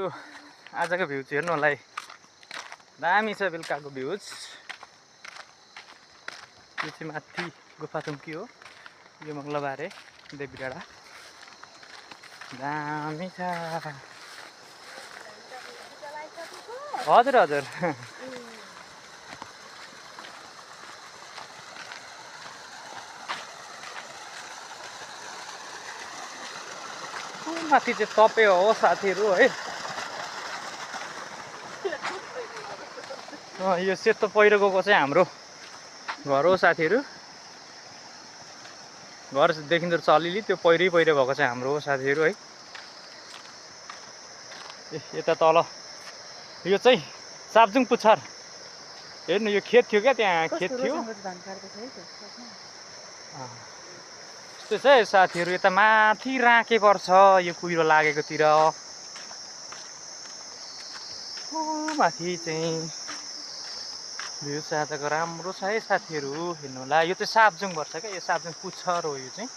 आजको भ्यू चाहिँ हेर्नु होला है, दामी छ बेलुकाको भ्यूज। यो चाहिँ माथि गुफाथुम्की हो, यो मङ्गलबारे देवी डाँडा दामी छ। हजुर हजुर माथि चाहिँ तपे हो साथीहरू है। यो सेतो पहिरो गएको चाहिँ हाम्रो घर हो साथीहरू। घर देखिँदो रहेछ अलिअलि, त्यो पहिरो भएको चाहिँ हाम्रो हो साथीहरू है। यता तल यो चाहिँ साब्जुङ पुच्छार हेर्नु, यो खेत थियो क्या, त्यहाँ खेत थियो त्यस्तो छ है साथीहरू। यता माथि राँके पर्छ यो कुहिरो लागेकोतिर, माथि चाहिँ भ्यू आजको राम्रो छ है साथीहरू, हेर्नु होला। यो चाहिँ साब्जुङ पर्छ क्या, यो साब्जुङ पुच्छर हो यो चाहिँ।